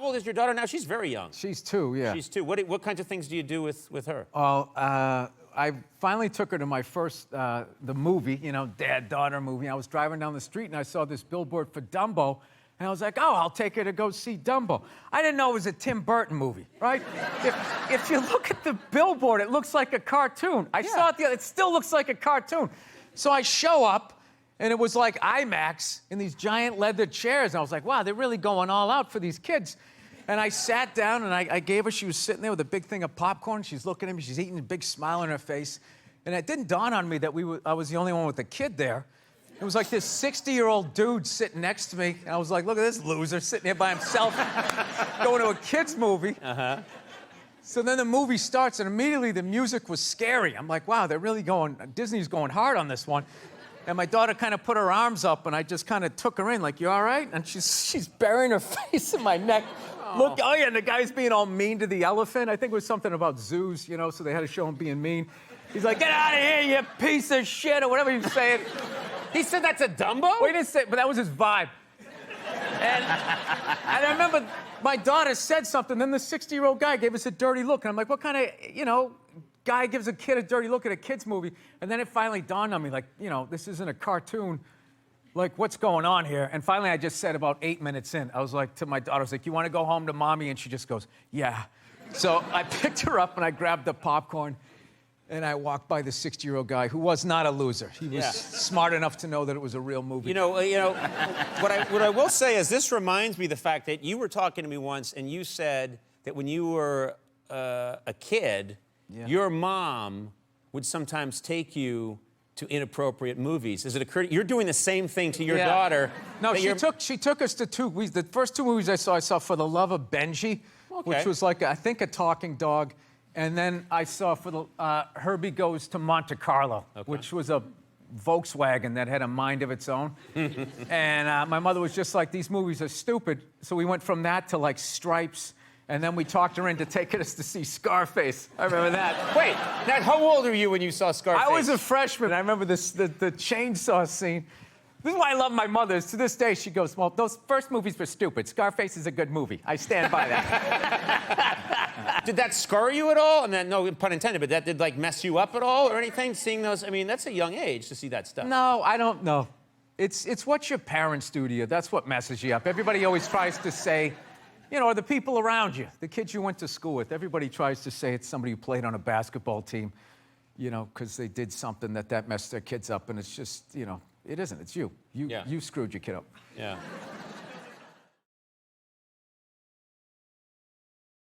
old is your daughter now? She's very young. She's 2, yeah. She's 2. What kinds of things do you do with her? Well, I finally took her to my first, the movie, dad-daughter movie. I was driving down the street and I saw this billboard for Dumbo. And I was like, oh, I'll take her to go see Dumbo. I didn't know it was a Tim Burton movie, right? if you look at the billboard, it looks like a cartoon. I saw it it still looks like a cartoon. So I show up, and it was like IMAX in these giant leather chairs. And I was like, wow, they're really going all out for these kids. And I sat down, and I gave her, she was sitting there with a big thing of popcorn. She's looking at me, she's eating a big smile on her face. And it didn't dawn on me that I was the only one with a kid there. It was like this 60-year-old dude sitting next to me. And I was like, look at this loser sitting here by himself going to a kid's movie. So then the movie starts, and immediately the music was scary. I'm like, wow, they're really Disney's going hard on this one. And my daughter kind of put her arms up, and I just kind of took her in, like, you all right? And she's burying her face in my neck. Look, oh yeah, and the guy's being all mean to the elephant. I think it was something about zoos, so they had to show him being mean. He's like, get out of here, you piece of shit, or whatever he was saying. He said that to Dumbo? Well, he didn't say, but that was his vibe. And I remember my daughter said something, then the 60-year-old guy gave us a dirty look. And I'm like, what kind of, guy gives a kid a dirty look at a kid's movie? And then it finally dawned on me, like, this isn't a cartoon. Like, what's going on here? And finally, I just said about 8 minutes in, I was like, to my daughter, I was like, you want to go home to mommy? And she just goes, yeah. So I picked her up and I grabbed the popcorn. And I walked by the 60-year-old guy who was not a loser. He was smart enough to know that it was a real movie. What I will say is this reminds me of the fact that you were talking to me once and you said that when you were a kid, your mom would sometimes take you to inappropriate movies. Does it occur? You're doing the same thing to your daughter. No, she took us to the first 2 movies I saw For the Love of Benji, which was like, I think, a talking dog. And then I saw Herbie Goes to Monte Carlo, which was a Volkswagen that had a mind of its own. And my mother was just like, these movies are stupid. So we went from that to like Stripes. And then we talked her into taking us to see Scarface. I remember that. Wait, now how old were you when you saw Scarface? I was a freshman. I remember the chainsaw scene. This is why I love my mother. To this day, she goes, well, those first movies were stupid. Scarface is a good movie. I stand by that. Did that scar you at all? And then, no pun intended, but that did like mess you up at all or anything? Seeing those, I mean, that's a young age to see that stuff. No, I don't know. It's what your parents do to you. That's what messes you up. Everybody always tries to say, or the people around you, the kids you went to school with, everybody tries to say it's somebody who played on a basketball team, because they did something that messed their kids up. And it's just, it isn't. It's you. You screwed your kid up. Yeah.